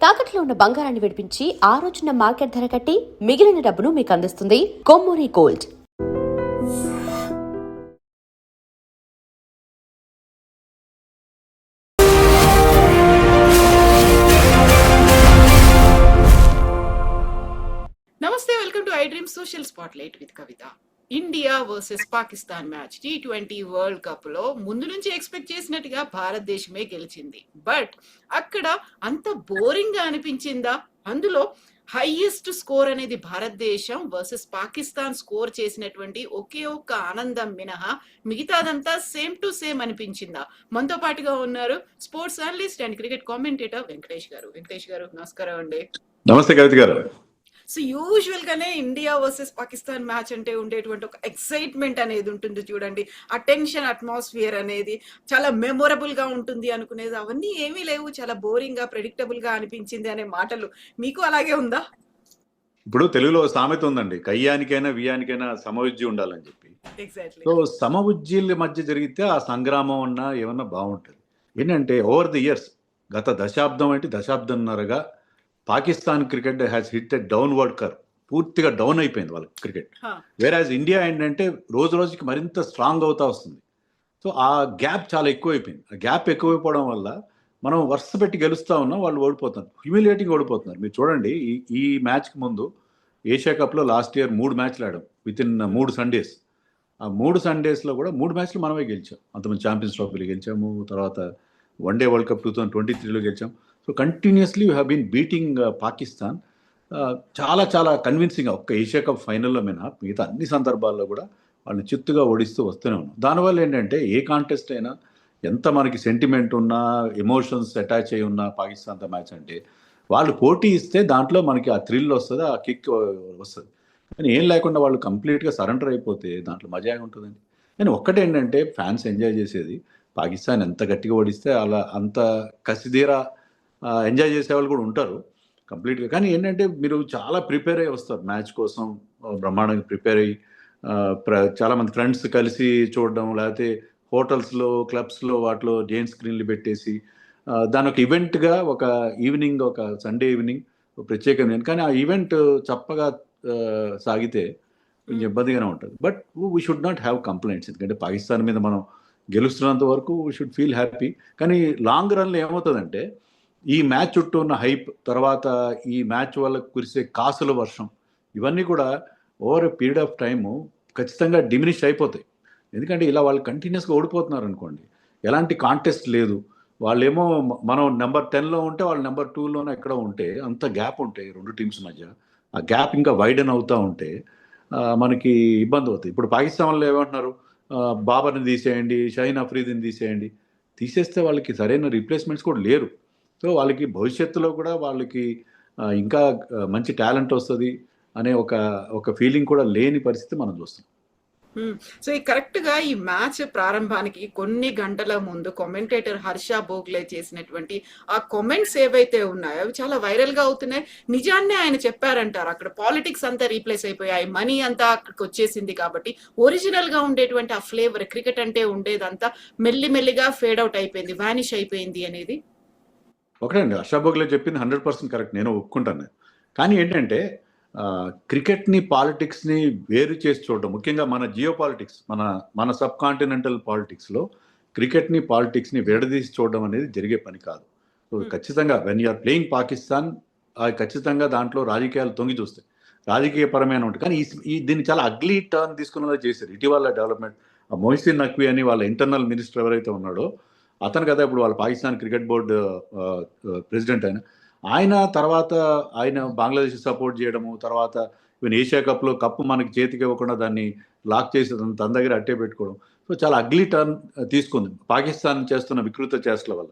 తాకట్లో ఉన్న బంగారాన్ని విడిపించి ఆ రోజున మార్కెట్ ధర కట్టి మిగిలిన డబ్బును మీకు అందిస్తుంది కొమ్మూరి గోల్డ్. నమస్తే, welcome to I dream social spotlight with Kavitha. India versus Pakistan match T20 world cup లో ముందు నుంచి ఎక్స్పెక్ట్ చేసినట్టుగా భారతదేశమే గెలిచింది. బట్ అక్కడ అంత బోరింగ్ గా అనిపించిందా? అందులో హైయెస్ట్ స్కోర్ అనేది భారతదేశం వర్సెస్ పాకిస్తాన్ స్కోర్ చేసినటువంటి ఒకే ఒక్క ఆనందం మినహా మిగతాదంతా సేమ్ టు సేమ్ అనిపించిందా? మనతో పాటుగా ఉన్నారు sports analyst and cricket commentator Venkatesh గారు. వెంకటేష్ గారు, నమస్కారం అండి. నమస్తే కవిత గారు. సో యూజువల్ గానే ఇండియా వర్సెస్ పాకిస్తాన్ మ్యాచ్ అంటే ఉండేటువంటి ఒక ఎక్సైట్మెంట్ అనేది ఉంటుంది చూడండి, ఆ టెన్షన్ అట్మాస్ఫియర్ అనేది చాలా మెమొరబుల్ గా ఉంటుంది అనుకునేది అవన్నీ ఏమీ లేవు, చాలా బోరింగ్ గా ప్రెడిక్టబుల్ గా అనిపించింది అనే మాటలు మీకు అలాగే ఉందా? ఇప్పుడు తెలుగులో సామెత ఉందండి, కయ్యానికైనా వియానికైనా సమవుజ్జి ఉండాలని చెప్పి. ఎగ్జాక్ట్లీ. సో సమవుజ్జీల మధ్య జరిగితే ఆ సంగ్రామం అన్నా ఏమన్నా బాగుంటుంది. ఏంటంటే ఓవర్ ది ఇయర్స్, గత దశాబ్దం అంటే దశాబ్దంన్నరగా Pakistan cricket has hit a downward curve. పూర్తిగా డౌన్ అయిపోయింది వాళ్ళ క్రికెట్. వేరాజ్ ఇండియా ఏంటంటే రోజు రోజుకి మరింత స్ట్రాంగ్ అవుతా వస్తుంది. సో ఆ గ్యాప్ చాలా ఎక్కువైపోయింది. ఆ గ్యాప్ ఎక్కువైపోవడం వల్ల మనం వరుస పెట్టి గెలుస్తా ఉన్నాం, వాళ్ళు ఓడిపోతున్నారు, హ్యూమిలియేటింగ్ ఓడిపోతున్నారు. మీరు చూడండి, ఈ మ్యాచ్కి ముందు ఏషియా కప్లో లాస్ట్ ఇయర్ 3 మ్యాచ్లు ఆడాం విత్ ఇన్ 3 సండేస్. ఆ 3 సండేస్లో కూడా 3 మ్యాచ్లు మనమే గెలిచాం. అంతమంది ఛాంపియన్స్ ట్రోఫీలో గెలిచాము, తర్వాత వన్డే వరల్డ్ కప్ 2023లో గెలిచాం. So continuously you have been beating Pakistan చాలా చాలా కన్విన్సింగ్గా. ఒక్క ఏషియా కప్ ఫైనల్లో మిగతా అన్ని సందర్భాల్లో కూడా వాళ్ళని చిత్తుగా ఓడిస్తూ వస్తూనే ఉన్నాం. దానివల్ల ఏంటంటే ఏ కాంటెస్ట్ అయినా ఎంత మనకి సెంటిమెంట్ ఉన్నా, ఎమోషన్స్ అటాచ్ అయి ఉన్న పాకిస్తాన్తో మ్యాచ్ అంటే వాళ్ళు పోటీ ఇస్తే దాంట్లో మనకి ఆ థ్రిల్ వస్తుంది, ఆ కిక్ వస్తుంది. కానీ ఏం లేకుండా వాళ్ళు కంప్లీట్గా సరెండర్ అయిపోతే దాంట్లో మజా ఉంటుందండి. కానీ ఒక్కటేంటంటే ఫ్యాన్స్ ఎంజాయ్ చేసేది పాకిస్తాన్ ఎంత గట్టిగా ఓడిస్తే అలా అంత కసిదీరా ఎంజాయ్ చేసేవాళ్ళు కూడా ఉంటారు కంప్లీట్గా. కానీ ఏంటంటే మీరు చాలా ప్రిపేర్ అయ్యి వస్తారు మ్యాచ్ కోసం, బ్రహ్మాండంగా ప్రిపేర్ అయ్యి చాలామంది ఫ్రెండ్స్ కలిసి చూడడం, లేకపోతే హోటల్స్లో, క్లబ్స్లో వాటిలో జైన్ స్క్రీన్లు పెట్టేసి దాని ఒక ఈవెంట్గా ఒక ఈవినింగ్, ఒక సండే ఈవినింగ్ ప్రత్యేకమైన. కానీ ఆ ఈవెంట్ చప్పగా సాగితే కొంచెం ఇబ్బందిగానే ఉంటుంది. But we should not have complaints, ఎందుకంటే పాకిస్తాన్ మీద మనం గెలుస్తున్నంత వరకు వీ షుడ్ ఫీల్ హ్యాపీ. కానీ లాంగ్ రన్లో ఏమవుతుందంటే ఈ మ్యాచ్ చుట్టూ ఉన్న హైప్, తర్వాత ఈ మ్యాచ్ వల్ల కురిసే కాసుల వర్షం, ఇవన్నీ కూడా over a period of time ఖచ్చితంగా డిమినిష్ అయిపోతాయి. ఎందుకంటే ఇలా వాళ్ళు కంటిన్యూస్గా ఓడిపోతున్నారు అనుకోండి, ఎలాంటి కాంటెస్ట్ లేదు. వాళ్ళేమో మనం నెంబర్ 10లో ఉంటే వాళ్ళు నెంబర్ 2లోనే ఎక్కడో ఉంటే అంత గ్యాప్ ఉంటాయి రెండు టీమ్స్ మధ్య. ఆ గ్యాప్ ఇంకా వైడన్ అవుతూ ఉంటే మనకి ఇబ్బంది అవుతుంది. ఇప్పుడు పాకిస్తాన్ వాళ్ళు ఏమంటున్నారు, బాబర్ని తీసేయండి, షహీన్ అఫ్రీదిని తీసేస్తే వాళ్ళకి సరైన రీప్లేస్మెంట్స్ కూడా లేరు. సో వాళ్ళకి భవిష్యత్తులో కూడా వాళ్ళకి ఇంకా మంచి టాలెంట్ వస్తుంది అనే ఒక ఫీలింగ్ కూడా లేని పరిస్థితి మనం చూస్తాం. సో ఈ కరెక్ట్ గా ఈ మ్యాచ్ ప్రారంభానికి కొన్ని గంటల ముందు కామెంటేటర్ హర్ష భోగ్లే చేసినటువంటి ఆ కామెంట్స్ ఏవైతే ఉన్నాయో అవి చాలా వైరల్ గా అవుతున్నాయి. నిజాన్నే ఆయన చెప్పారంటారు, అక్కడ పాలిటిక్స్ అంతా రీప్లేస్ అయిపోయాయి, మనీ అంతా అక్కడికి వచ్చేసింది కాబట్టి ఒరిజినల్ గా ఉండేటువంటి ఆ ఫ్లేవర్, క్రికెట్ అంటే ఉండేదంతా మెల్లిమెల్లిగా ఫేడ్ అవుట్ అయిపోయింది, వానిష్ అయిపోయింది అనేది. ఒకటండి, హర్ష భోగ్లే చెప్పింది 100% కరెక్ట్, నేను ఒప్పుకుంటాను. కానీ ఏంటంటే క్రికెట్ని, పాలిటిక్స్ని వేరు చేసి చూడడం, ముఖ్యంగా మన జియో పాలిటిక్స్, మన సబ్ కాంటినెంటల్ పాలిటిక్స్లో క్రికెట్ని, పాలిటిక్స్ని విడదీసి చూడడం అనేది జరిగే పని కాదు. సో ఖచ్చితంగా వెన్ యూఆర్ ప్లేయింగ్ పాకిస్తాన్, ఖచ్చితంగా దాంట్లో రాజకీయాలు తొంగి చూస్తాయి, రాజకీయపరమైన ఉంటుంది. కానీ దీన్ని చాలా అగ్లీ టర్న్ తీసుకున్నలా చేశారు ఇటీవల డెవలప్మెంట్. మొహిసిన్ నఖ్వీ అని వాళ్ళ ఇంటర్నల్ మినిస్టర్ ఎవరైతే ఉన్నాడో అతను కదా ఇప్పుడు వాళ్ళ పాకిస్తాన్ క్రికెట్ బోర్డు ప్రెసిడెంట్ ఆయన తర్వాత ఆయన బంగ్లాదేశ్ సపోర్ట్ చేయడము, తర్వాత ఈవెన్ ఏషియా కప్లో కప్పు మనకి చేతికి ఇవ్వకుండా దాన్ని లాక్ చేసి తన దగ్గర అట్టే పెట్టుకోవడం. సో చాలా అగ్లీ టర్న్ తీసుకుంది పాకిస్తాన్ చేస్తున్న వికృత చేష్టల వల్ల.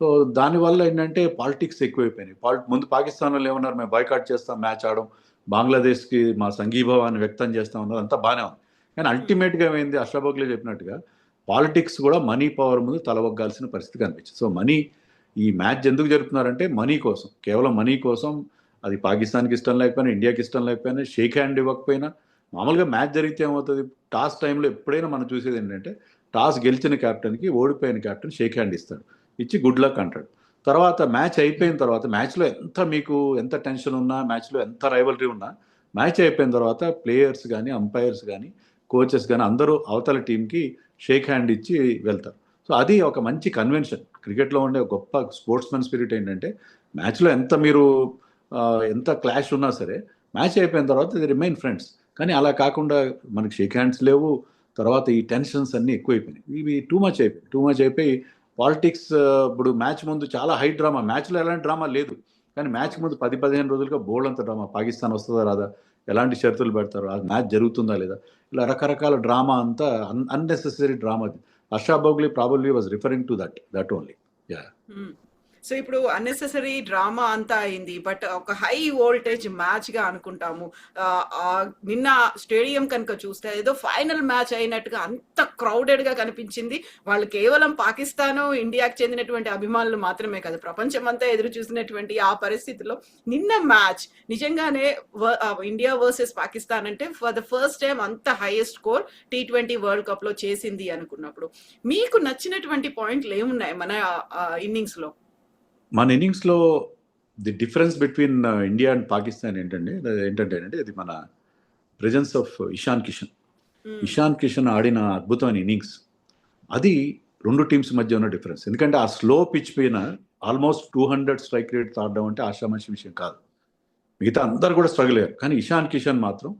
సో దానివల్ల ఏంటంటే పాలిటిక్స్ ఎక్కువైపోయినాయి. ముందు పాకిస్తాన్ వాళ్ళు ఏమన్నారు, మేము బాయ్కాట్ చేస్తాం, మ్యాచ్ ఆడడం, బంగ్లాదేశ్కి మా సంఘీభావాన్ని వ్యక్తం చేస్తాం అన్నారు, అంతా బాగానే ఉంది. కానీ అల్టిమేట్గా ఏమైంది, హర్ష భోగ్లే చెప్పినట్టుగా పాలిటిక్స్ కూడా మనీ పవర్ ముందు తలవగ్గాల్సిన పరిస్థితి కనిపించింది. సో ఈ మ్యాచ్ ఎందుకు జరుపుతున్నారంటే మనీ కోసం, కేవలం మనీ కోసం. అది పాకిస్తాన్కి ఇష్టం లేకపోయినా, ఇండియాకి ఇష్టం లేకపోయినా, షేక్ హ్యాండ్ ఇవ్వకపోయినా, మామూలుగా మ్యాచ్ జరిగితే ఏమవుతుంది, టాస్ టైంలో ఎప్పుడైనా మనం చూసేది ఏంటంటే టాస్ గెలిచిన క్యాప్టెన్కి ఓడిపోయిన క్యాప్టెన్ షేక్ హ్యాండ్ ఇస్తాడు, ఇచ్చి గుడ్ లక్ అంటాడు. తర్వాత మ్యాచ్ అయిపోయిన తర్వాత మ్యాచ్లో ఎంత టెన్షన్ ఉన్నా, మ్యాచ్లో ఎంత రైవలరీ ఉన్నా, మ్యాచ్ అయిపోయిన తర్వాత ప్లేయర్స్ కానీ, అంపైర్స్ కానీ, కోచెస్ కానీ అందరూ అవతల టీంకి షేక్ హ్యాండ్ ఇచ్చి వెళ్తారు. సో అది ఒక మంచి కన్వెన్షన్. క్రికెట్లో ఉండే గొప్ప స్పోర్ట్స్మెన్ స్పిరిట్ ఏంటంటే మ్యాచ్లో ఎంత క్లాష్ ఉన్నా సరే మ్యాచ్ అయిపోయిన తర్వాత ఇది రిమైన్ ఫ్రెండ్స్. కానీ అలా కాకుండా మనకి షేక్ హ్యాండ్స్ లేవు. తర్వాత ఈ టెన్షన్స్ అన్నీ ఎక్కువైపోయినాయి. ఇవి టూ మచ్ అయిపోయి పాలిటిక్స్. ఇప్పుడు మ్యాచ్ ముందు చాలా హై డ్రామా, మ్యాచ్లో ఎలాంటి డ్రామా లేదు, కానీ మ్యాచ్ ముందు 10-15 రోజులుగా బోల్డ్ అంత డ్రామా. పాకిస్తాన్ వస్తుందా రాదా, ఎలాంటి షరతులు పెడతారు, ఆ మ్యాచ్ జరుగుతుందా లేదా, ఇలా రకరకాల డ్రామా అంతా unnecessary drama. Harsha Bhogle probably was referring to that only. Yeah. So ఇప్పుడు అన్నెసెసరీ డ్రామా అంతా అయింది, బట్ ఒక హై వోల్టేజ్ మ్యాచ్ గా అనుకుంటాము. నిన్న స్టేడియం కనుక చూస్తే ఏదో ఫైనల్ మ్యాచ్ అయినట్టుగా అంత క్రౌడెడ్ గా కనిపించింది. వాళ్ళు కేవలం పాకిస్తాన్, ఇండియాకి చెందినటువంటి అభిమానులు మాత్రమే కాదు, ప్రపంచం అంతా ఎదురు చూసినటువంటి ఆ పరిస్థితిలో నిన్న మ్యాచ్ నిజంగానే ఇండియా వర్సెస్ పాకిస్తాన్ అంటే ఫర్ ద ఫస్ట్ టైం అంత highest score T20 world cup లో చేసింది అనుకున్నప్పుడు మీకు నచ్చినటువంటి పాయింట్లు ఏమున్నాయి మన ఇన్నింగ్స్ లో? మన ఇన్నింగ్స్లో the difference between India and Pakistan ఏంటంటే అది మన ప్రెజెన్స్ ఆఫ్ ఇషాన్ కిషన్ ఆడిన అద్భుతమైన ఇన్నింగ్స్. అది రెండు టీమ్స్ మధ్య ఉన్న డిఫరెన్స్. ఎందుకంటే ఆ స్లో పిచ్ పైన ఆల్మోస్ట్ 200 స్ట్రైక్ రేట్ ఆడడం అంటే ఆషామాషి విషయం కాదు. మిగతా అందరు కూడా స్ట్రగుల్ అయ్యారు, కానీ ఇషాన్ కిషన్ మాత్రం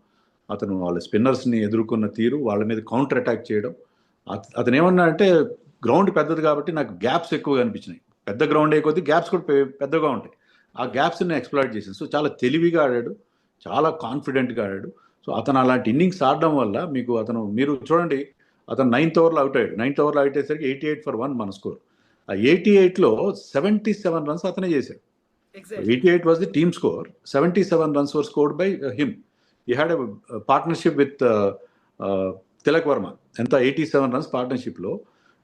అతను వాళ్ళ స్పిన్నర్స్ని ఎదుర్కొన్న తీరు, వాళ్ళ మీద కౌంటర్ అటాక్ చేయడం. అతను ఏమన్నా అంటే గ్రౌండ్ పెద్దది కాబట్టి నాకు గ్యాప్స్ ఎక్కువగా అనిపించినాయి. పెద్ద గ్రౌండ్ అయ్యే కొద్దీ గ్యాప్స్ కూడా పెద్దగా ఉంటాయి. ఆ గ్యాప్స్ని ఎక్స్ప్లాయిట్ చేశాను. సో చాలా తెలివిగా ఆడాడు, చాలా కాన్ఫిడెంట్గా ఆడాడు. సో అతను అలాంటి ఇన్నింగ్స్ ఆడడం వల్ల మీరు చూడండి, అతను 9th ఓవర్లో అవుట్ అయ్యాడు. 9th ఓవర్లో అవుట్ అయ్యేసరికి 88 for 1 మన స్కోర్. ఆ 88లో 77 runs అతనే చేశాడు. 88 was the team score. 77 runs were scored by him. He had a partnership with Tilak Varma. ఎంత 87 runs పార్ట్నర్షిప్లో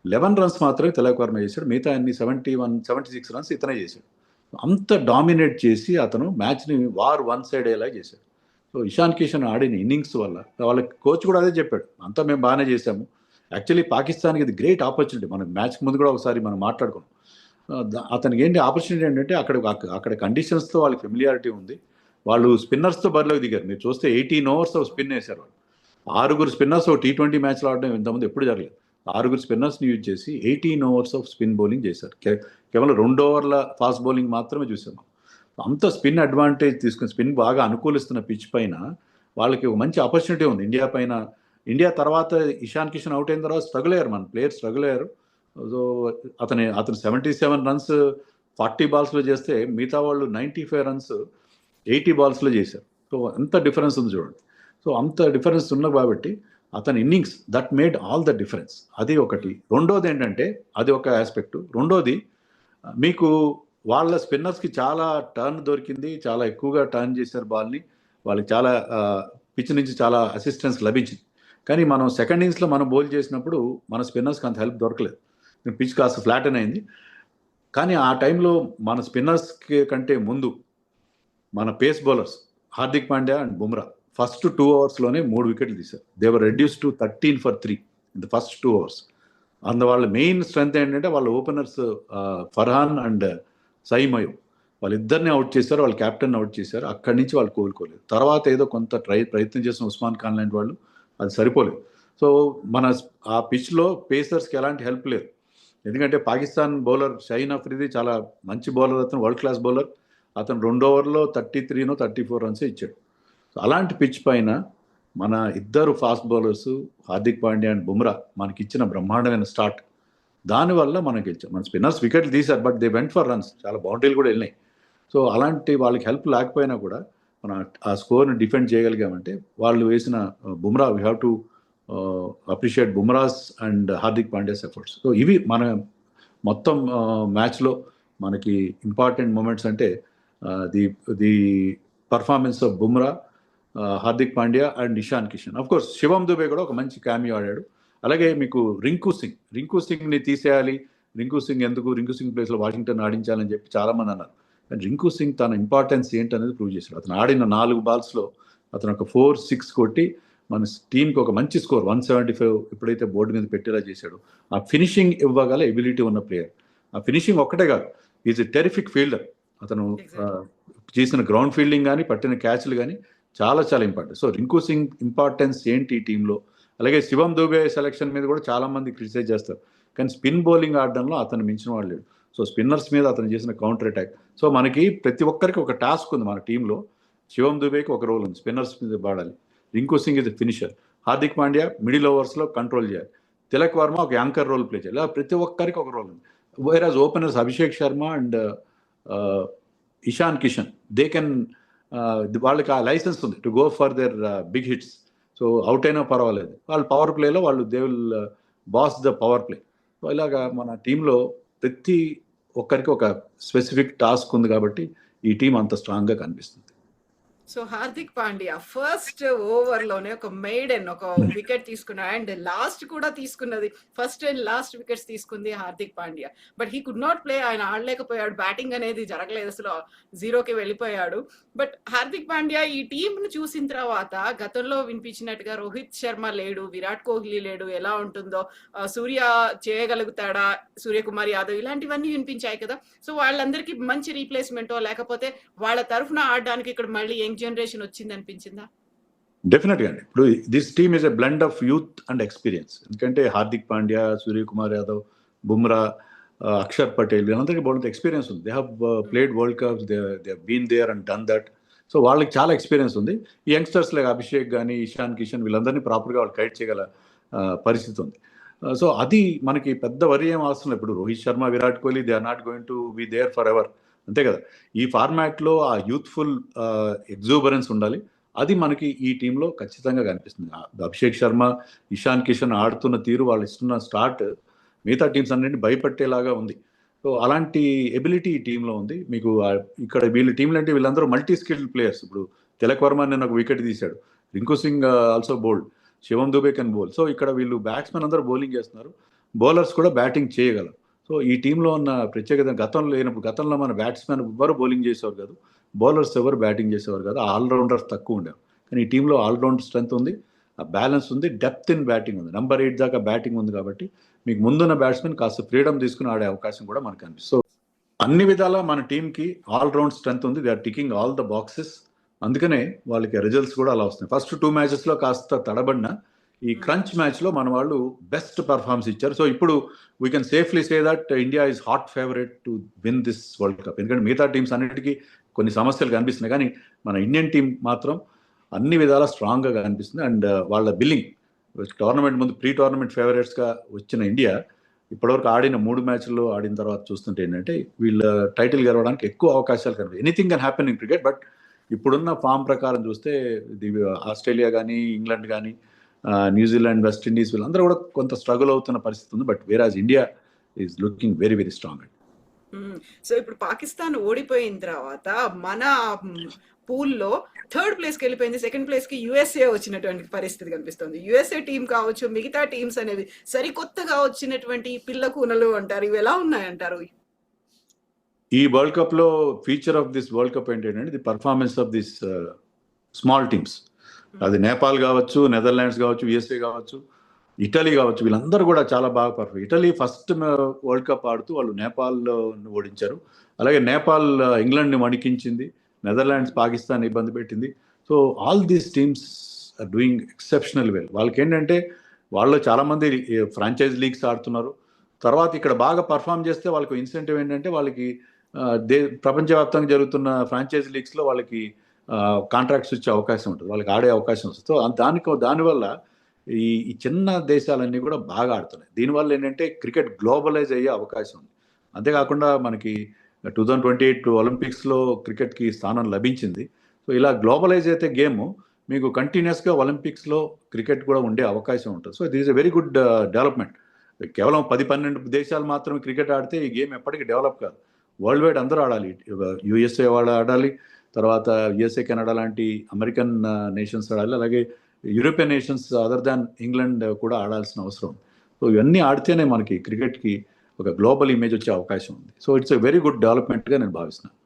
11 runs మాత్రమే తిలక్ వర్మ చేశాడు. మిగతా అన్ని 76 runs ఇతనే చేశాడు. అంత డామినేట్ చేసి అతను మ్యాచ్ని వన్ సైడ్ అయ్యేలా చేశాడు. సో ఇషాన్ కిషన్ ఆడిన ఇన్నింగ్స్ వల్ల వాళ్ళ కోచ్ కూడా అదే చెప్పాడు, అంతా మేము బాగానే చేశాము. యాక్చువల్లీ పాకిస్తాన్కి ఇది గ్రేట్ ఆపర్చునిటీ. మనం మ్యాచ్ ముందు కూడా ఒకసారి మనం మాట్లాడుకున్నాం. అతనికి ఏంటి ఆపర్చునిటీ ఏంటంటే అక్కడ కండిషన్స్తో వాళ్ళకి ఫెమిలియారిటీ ఉంది. వాళ్ళు స్పిన్నర్స్తో బరిలోకి దిగారు. మీరు చూస్తే 18 overs స్పిన్ వేశారు వాళ్ళు. 6 స్పిన్నర్స్ T20 మ్యాచ్లో ఆడడం ఇంతకుముందు ఎప్పుడు జరగలేదు. 6 స్పిన్నర్స్ని యూజ్ చేసి 18 overs స్పిన్ బౌలింగ్ చేశారు. కేవలం 2 overs ఫాస్ట్ బౌలింగ్ మాత్రమే చూసాం. అంత స్పిన్ అడ్వాంటేజ్ తీసుకుని, స్పిన్ బాగా అనుకూలిస్తున్న పిచ్ పైన వాళ్ళకి ఒక మంచి ఆపర్చునిటీ ఉంది ఇండియా పైన. ఇండియా తర్వాత ఇషాన్ కిషన్ అవుట్ అయిన తర్వాత స్ట్రగుల్ అయ్యారు, మన ప్లేయర్స్ స్ట్రగుల్ అయ్యారు. సో అతను 77 runs 40 balls చేస్తే మిగతా వాళ్ళు 95 runs 80 balls చేశారు. సో అంత డిఫరెన్స్ ఉంది చూడండి. సో అంత డిఫరెన్స్ ఉన్న కాబట్టి అతని innings that made all the difference. అది ఒకటి. రెండోది ఏంటంటే అది ఒక ఆస్పెక్ట్. రెండోది మీకు వాళ్ళ స్పిన్నర్స్కి చాలా టర్న్ దొరికింది, చాలా ఎక్కువగా టర్న్ చేశారు బాల్ని. వాళ్ళకి చాలా పిచ్ నుంచి చాలా అసిస్టెన్స్ లభించింది. కానీ మనం సెకండ్ ఇన్నింగ్స్లో మనం బౌల్ చేసినప్పుడు మన స్పిన్నర్స్కి అంత హెల్ప్ దొరకలేదు. పిచ్ కాస్త ఫ్లాటన్ అయింది. కానీ ఆ టైంలో మన స్పిన్నర్స్కి కంటే ముందు మన face bowlers Hardik Pandya and Bumrah first 2 overs 3 వికెట్లు తీశారు. They were reduce to 13 for 3 in the first 2 overs. వాళ్ళ మెయిన్ స్ట్రెంత్ ఏంటంటే వాళ్ళ ఓపెనర్స్ ఫర్హాన్ అండ్ సైమయో వాళ్ళిద్దరిని అవుట్ చేశారు, వాళ్ళ క్యాప్టెన్ అవుట్ చేశారు. అక్కడి నుంచి వాళ్ళు కోలుకోలేదు. తర్వాత ఏదో కొంత ప్రయత్నం చేసిన ఉస్మాన్ ఖాన్ లాంటి వాళ్ళు, అది సరిపోలేదు. సో ఆ పిచ్లో పేసర్స్కి ఎలాంటి హెల్ప్ లేదు. ఎందుకంటే బౌలర్ షహీన్ అఫ్రిది చాలా మంచి బౌలర్, అతను వరల్డ్ క్లాస్ బౌలర్. అతను 2 overs 34 runs ఇచ్చాడు. సో అలాంటి పిచ్ పైన మన ఇద్దరు fast bowlers Hardik Pandya and Bumrah మనకి ఇచ్చిన బ్రహ్మాండమైన స్టార్ట్. దానివల్ల మనం గెలిచాం. మన స్పిన్నర్స్ వికెట్లు తీశారు, but they went for runs. చాలా బౌండరీలు కూడా వెళ్ళినాయి. సో అలాంటి వాళ్ళకి హెల్ప్ లేకపోయినా కూడా మనం ఆ స్కోర్ని డిఫెండ్ చేయగలిగామంటే వాళ్ళు వేసిన Bumrah, we have to appreciate Bumrah's and Hardik Pandya's efforts. So ఇవి మన మొత్తం మ్యాచ్లో మనకి ఇంపార్టెంట్ మూమెంట్స్ అంటే the performance of Bumrah, Hardik Pandya and Ishan Kishan. Of course Shivam Dube కూడా ఒక మంచి క్యామియో ఆడాడు. అలాగే మీకు రింకు సింగ్ని తీసేయాలి, రింకు సింగ్ ప్లేస్లో వాషింగ్టన్ ఆడించాలని చెప్పి చాలామంది అన్నారు. కానీ రింకు సింగ్ తన ఇంపార్టెన్స్ ఏంటనేది ప్రూవ్ చేశాడు. అతను ఆడిన 4 balls అతను ఒక 4-6 కొట్టి మన టీంకి ఒక మంచి స్కోర్ 175 ఎప్పుడైతే బోర్డు మీద పెట్టేలా చేశాడో, ఆ ఫినిషింగ్ ఇవ్వగల ఎబిలిటీ ఉన్న ప్లేయర్. ఆ ఫినిషింగ్ ఒక్కటే కాదు, ఈజ్ ఎ టెరిఫిక్ ఫీల్డర్. అతను Exactly. చేసిన గ్రౌండ్ ఫీల్డింగ్ కానీ పట్టిన క్యాచ్లు కానీ చాలా చాలా important. So Rinku Singh importance ఏంటి ఈ టీంలో? అలాగే శివం దూబే సెలక్షన్ మీద కూడా చాలా మంది క్రిటిసైజ్ చేస్తారు, కానీ స్పిన్ బౌలింగ్ ఆడడంలో అతను మించిన వాళ్ళు లేడు. సో స్పిన్నర్స్ మీద అతను చేసిన కౌంటర్ అటాక్. సో మనకి ప్రతి ఒక్కరికి ఒక టాస్క్ ఉంది మన టీంలో. శివం దుబేకి ఒక రోల్ ఉంది, స్పిన్నర్స్ మీద వాడాలి. Rinku Singh is finisher. Hardik Pandya middle ఓవర్స్లో కంట్రోల్ చేయాలి. తిలక్ వర్మ ఒక యాంకర్ రోల్ ప్లే చేయాలి. ప్రతి ఒక్కరికి ఒక రోల్ ఉంది. Whereas openers Abhishek Sharma and Ishan Kishan, they can, వాళ్ళకి ఆ లైసెన్స్ ఉంది to go for their big hits. So out అయినా పర్వాలేదు, వాళ్ళు పవర్ ప్లేలో వాళ్ళు they will boss the power play. So ఇలాగా మన టీంలో ప్రతి ఒక్కరికి ఒక స్పెసిఫిక్ టాస్క్ ఉంది కాబట్టి ఈ టీం అంత స్ట్రాంగ్గా కనిపిస్తుంది. So Hardik Pandya first over లోనే ఒక మెయిడెన్ ఒక వికెట్ తీసుకున్నాడు, అండ్ లాస్ట్ కూడా తీసుకున్నది, ఫస్ట్ అండ్ లాస్ట్ వికెట్స్ తీసుకుంది Hardik Pandya. But he could not play, ఆయన ఆడలేకపోయాడు, బ్యాటింగ్ అనేది జరగలేదు, అసలు జీరోకి వెళ్ళిపోయాడు. బట్ హార్దిక్ పాండ్యా ఈ టీమ్ ను చూసిన తర్వాత గతంలో వినిపించినట్టుగా రోహిత్ శర్మ లేడు, విరాట్ కోహ్లీ లేడు, ఎలా ఉంటుందో, సూర్య చేయగలుగుతాడా, సూర్యకుమార్ యాదవ్, ఇలాంటివన్నీ వినిపించాయి కదా. సో వాళ్ళందరికీ మంచి రీప్లేస్మెంటో లేకపోతే వాళ్ళ తరఫున ఆడడానికి ఇక్కడ మళ్ళీ యంగ్ జనరేషన్ వచ్చింది అనిపించిందా? డెఫినెట్గా అండి. ఇప్పుడు this team is a blend of youth and experience. ఎందుకంటే హార్దిక్ పాండ్యా, సూర్యకుమార్ యాదవ్, బుమ్రా, అక్షర్ పటేల్, వీళ్ళందరికీ బాగుంది ఎక్స్పీరియన్స్ ఉంది. They have played world cups, they have been there and done that. So వాళ్ళకి చాలా ఎక్స్పీరియన్స్ ఉంది. ఈ యంగ్స్టర్స్ లైక్ అభిషేక్ కానీ ఇషాన్ కిషన్ వీళ్ళందరినీ ప్రాపర్గా వాళ్ళు గైడ్ చేయగల పరిస్థితి ఉంది. సో అది మనకి పెద్ద వరి ఏం అవసరం లేదు. ఇప్పుడు Rohit Sharma, Virat Kohli, they are not going to be there forever, అంతే కదా. ఈ ఫార్మాట్లో ఆ యూత్ఫుల్ ఎగ్జూబరెన్స్ ఉండాలి. అది మనకి ఈ టీంలో ఖచ్చితంగా కనిపిస్తుంది. అభిషేక్ శర్మ, ఇషాన్ కిషన్ ఆడుతున్న తీరు, వాళ్ళు ఇస్తున్న స్టార్ట్ మిగతా టీమ్స్ అన్నింటినీ భయపట్టేలాగా ఉంది. సో అలాంటి ఎబిలిటీ ఈ టీంలో ఉంది. మీకు ఇక్కడ వీళ్ళ టీంలో అంటే వీళ్ళందరూ మల్టీ స్కిల్డ్ ప్లేయర్స్. ఇప్పుడు తిలక్ వర్మ నిన్న ఒక వికెట్ తీశాడు, Rinku Singh also bowled, Shivam Dube can bowl. So ఇక్కడ వీళ్ళు బ్యాట్స్మెన్ అందరూ బౌలింగ్ చేస్తున్నారు, బౌలర్స్ కూడా బ్యాటింగ్ చేయగలరు. సో ఈ టీంలో ఉన్న ప్రత్యేకత గతంలో లేనప్పుడు, గతంలో మన బ్యాట్స్మెన్ ఎవరు బౌలింగ్ చేసేవారు కాదు, బౌలర్స్ ఎవరు బ్యాటింగ్ చేసేవారు కాదు, ఆల్రౌండర్స్ తక్కువ ఉండేవారు. కానీ ఈ టీంలో ఆల్రౌండ్ స్ట్రెంత్ ఉంది, ఆ బ్యాలెన్స్ ఉంది, డెప్త్ ఇన్ బ్యాటింగ్ ఉంది. నెంబర్ 8 దాకా బ్యాటింగ్ ఉంది కాబట్టి మీకు ముందున్న బ్యాట్స్మెన్ కాస్త ఫ్రీడమ్ తీసుకుని ఆడే అవకాశం కూడా మనకు కనిపిస్తుంది. సో అన్ని విధాలా మన టీంకి ఆల్రౌండ్ స్ట్రెంత్ ఉంది. They are ticking all the boxes. అందుకనే వాళ్ళకి రిజల్ట్స్ కూడా అలా వస్తున్నాయి. ఫస్ట్ 2 మ్యాచెస్లో కాస్త తడబడిన ఈ క్రంచ్ మ్యాచ్లో మన వాళ్ళు బెస్ట్ పర్ఫార్మెన్స్ ఇచ్చారు. సో ఇప్పుడు we can safely say that India is hot favourite to win this world cup. ఎందుకంటే మిగతా టీమ్స్ అన్నిటికీ కొన్ని సమస్యలు కనిపిస్తున్నాయి, కానీ మన ఇండియన్ టీం మాత్రం అన్ని విధాలా స్ట్రాంగ్గా కనిపిస్తుంది. అండ్ వాళ్ళ బిల్లింగ్ టోర్నమెంట్ ముందు ప్రీ టోర్నమెంట్ ఫేవరెట్స్గా వచ్చిన ఇండియా ఇప్పటివరకు ఆడిన 3 మ్యాచ్ల్లో ఆడిన తర్వాత చూస్తుంటే ఏంటంటే వీళ్ళ టైటిల్ గెలవడానికి ఎక్కువ అవకాశాలు కనిపిస్తాయి. Anything can happen in cricket, but ఇప్పుడున్న ఫామ్ ప్రకారం చూస్తే ఆస్ట్రేలియా కానీ, ఇంగ్లాండ్ కానీ, న్యూజిలాండ్, వెస్టిండీస్ వీళ్ళందరూ కూడా కొంత స్ట్రగుల్ అవుతున్న పరిస్థితి ఉంది. But whereas India is looking very very strong. So ఇప్పుడు పాకిస్తాన్ ఓడిపోయిన తర్వాత మన పూల్లో థర్డ్ ప్లేస్కి వెళ్ళిపోయింది, సెకండ్ ప్లేస్కి యుఎస్ఏ వచ్చినటువంటి పరిస్థితి కనిపిస్తుంది. యుఎస్ఏ టీం కావచ్చు, మిగతా టీమ్స్ అనేవి సరికొత్తగా వచ్చినటువంటి పిల్ల కూనలు అంటారు, ఇవి ఎలా ఉన్నాయంటారు? ఈ వరల్డ్ కప్లో feature of this world cup ఏంటంటే the performance of this small teams. అది నేపాల్ కావచ్చు, నెదర్లాండ్స్ కావచ్చు, యుఎస్ఏ కావచ్చు, ఇటలీ కావచ్చు, వీళ్ళందరూ కూడా చాలా బాగా perform. Italy first world cup ఆడుతూ వాళ్ళు నేపాల్ను ఓడించారు. అలాగే నేపాల్ ఇంగ్లాండ్ని వణికించింది, నెదర్లాండ్స్ పాకిస్తాన్ ఇబ్బంది పెట్టింది. So all these teams are doing exceptional well. వాళ్ళకి ఏంటంటే వాళ్ళు చాలామంది ఫ్రాంచైజ్ లీగ్స్ ఆడుతున్నారు. తర్వాత ఇక్కడ బాగా పర్ఫామ్ చేస్తే వాళ్ళకి ఇన్సెంటివ్ ఏంటంటే వాళ్ళకి ప్రపంచవ్యాప్తంగా జరుగుతున్న ఫ్రాంచైజ్ లీగ్స్లో వాళ్ళకి కాంట్రాక్ట్స్ వచ్చే అవకాశం ఉంటుంది, వాళ్ళకి ఆడే అవకాశం వస్తుంది. సో దానివల్ల ఈ చిన్న దేశాలన్నీ కూడా బాగా ఆడుతున్నాయి. దీనివల్ల ఏంటంటే క్రికెట్ గ్లోబలైజ్ అయ్యే అవకాశం ఉంది. అంతేకాకుండా మనకి 2028 ఒలింపిక్స్లో క్రికెట్కి స్థానం లభించింది. సో ఇలా గ్లోబలైజ్ అయితే గేమ్ మీకు కంటిన్యూస్గా ఒలింపిక్స్లో క్రికెట్ కూడా ఉండే అవకాశం ఉంటుంది. So it is a very good development. కేవలం 10-12 దేశాలు మాత్రమే క్రికెట్ ఆడితే ఈ గేమ్ ఎప్పటికీ డెవలప్ కాదు. వరల్డ్ వైడ్ అందరూ ఆడాలి. యుఎస్ఏ వాళ్ళు ఆడాలి, తర్వాత యుఎస్ఏ, కెనడా లాంటి అమెరికన్ నేషన్స్ ఆడాలి, అలాగే European nations other than England కూడా ఆడాల్సిన అవసరం ఉంది. సో ఇవన్నీ ఆడితేనే మనకి క్రికెట్కి ఒక గ్లోబల్ ఇమేజ్ వచ్చే అవకాశం ఉంది. So it's a very good డెవలప్మెంట్గా నేను భావిస్తున్నాను.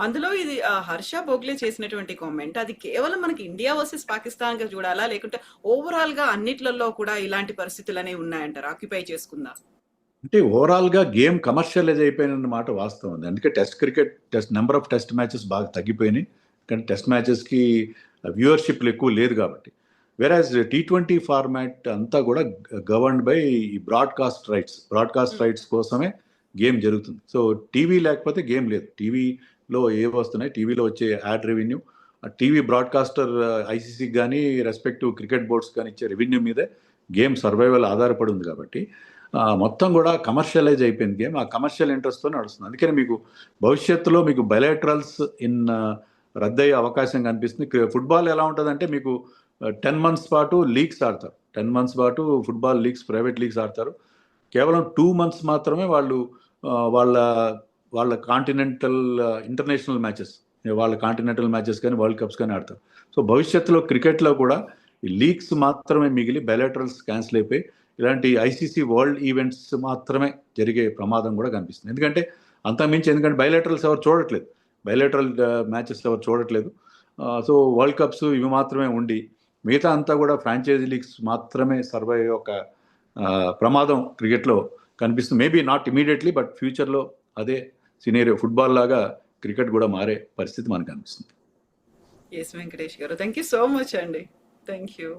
అందులో ఇది హర్ష భోగ్లే చేసినటువంటి కామెంట్, అది కేవలం మనకి ఇండియా వర్సెస్ పాకిస్తాన్ గా చూడాలా, లేకుంటే ఓవరాల్ గా అన్నిట్లలో కూడా ఇలాంటి పరిస్థితులు అనేవి ఉన్నాయంటారు, ఆక్యుపై చేసుకుందా? అంటే ఓవరాల్గా గేమ్ కమర్షియలైజ్ అయిపోయిన మాట వాస్తవం ఉంది. అందుకే నెంబర్ ఆఫ్ టెస్ట్ మ్యాచెస్ బాగా తగ్గిపోయినాయి. కానీ టెస్ట్ మ్యాచెస్కి వ్యూవర్షిప్లు ఎక్కువ లేదు కాబట్టి. వెరాజ్ T20 ఫార్మాట్ అంతా కూడా గవర్న్డ్ బై ఈ బ్రాడ్కాస్ట్ రైట్స్ కోసమే గేమ్ జరుగుతుంది. సో టీవీ లేకపోతే గేమ్ లేదు. టీవీలో ఏవి వస్తున్నాయి, టీవీలో వచ్చే యాడ్ రెవెన్యూ, టీవీ బ్రాడ్కాస్టర్ ఐసీసీకి కానీ రెస్పెక్టివ్ క్రికెట్ బోర్డ్స్ కానీ ఇచ్చే రెవెన్యూ మీదే గేమ్ సర్వైవల్ ఆధారపడి ఉంది కాబట్టి మొత్తం కూడా కమర్షియలైజ్ అయిపోయింది గేమ్. ఆ కమర్షియల్ ఇంట్రెస్ట్తో నడుస్తుంది. అందుకని మీకు భవిష్యత్తులో మీకు బయలాటరల్స్ రద్దయ్యే అవకాశం కనిపిస్తుంది. ఫుట్బాల్ ఎలా ఉంటుందంటే మీకు 10 months పాటు లీగ్స్ ఆడతారు. 10 months పాటు ఫుట్బాల్ లీగ్స్, ప్రైవేట్ లీగ్స్ ఆడతారు. కేవలం 2 months మాత్రమే వాళ్ళు వాళ్ళ కాంటినెంటల్ ఇంటర్నేషనల్ మ్యాచెస్, వాళ్ళ కాంటినెంటల్ మ్యాచెస్ కానీ వరల్డ్ కప్స్ కానీ ఆడతారు. సో భవిష్యత్తులో క్రికెట్లో కూడా ఈ లీగ్స్ మాత్రమే మిగిలి బయలాటరల్స్ క్యాన్సిల్ అయిపోయి ఇలాంటి ఐసీసీ వరల్డ్ ఈవెంట్స్ మాత్రమే జరిగే ప్రమాదం కూడా కనిపిస్తుంది. ఎందుకంటే ఎందుకంటే బయలాటరల్స్ ఎవరు చూడట్లేదు, బయలాటరల్ మ్యాచెస్ ఎవరు చూడట్లేదు. సో వరల్డ్ కప్స్ ఇవి మాత్రమే ఉండి మిగతా అంతా కూడా ఫ్రాంచైజీ లీగ్స్ మాత్రమే సర్వైవ్ ఒక ప్రమాదం క్రికెట్లో కనిపిస్తుంది. మేబీ నాట్ ఇమీడియట్లీ, బట్ ఫ్యూచర్లో అదే సినేరియో ఫుట్బాల్ లాగా క్రికెట్ కూడా మారే పరిస్థితి మనకు కనిపిస్తుంది. ఎస్ వెంకటేష్ గారు, థ్యాంక్ యూ సో మచ్ అండి. Thank you.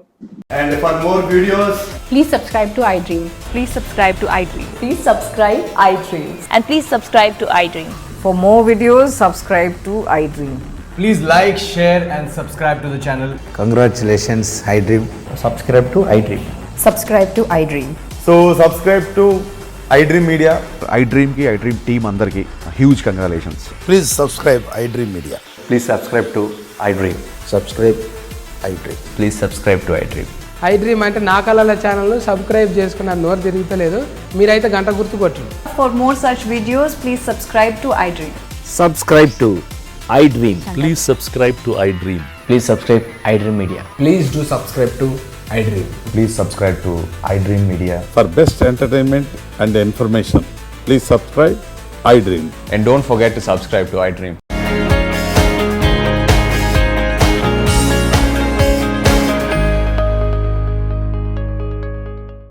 And for more videos, Please subscribe to iDream. Please subscribe to iDream. Please subscribe iDream. And please subscribe to iDream. For more videos, subscribe to iDream. please like, share and subscribe to the channel. Congratulations, iDream. Subscribe to iDream. Subscribe to iDream. So subscribe to iDream Media. iDream ki iDream team andarki huge congratulations. Please subscribe iDream Media. Please subscribe to iDream. Subscribe iDream. Please subscribe to iDream. iDream అంటే నా కళల channel subscribe చేసుకున్న నోరు తిరుగుతలేదు, మీరైతే గంట గుర్తు కొట్టండి. For more such videos, please subscribe to iDream. Subscribe to iDream. Please subscribe to iDream. Please subscribe iDream Media. Please do subscribe to iDream. Please subscribe to iDream Media. For best entertainment and information, please subscribe iDream. And don't forget to subscribe to iDream.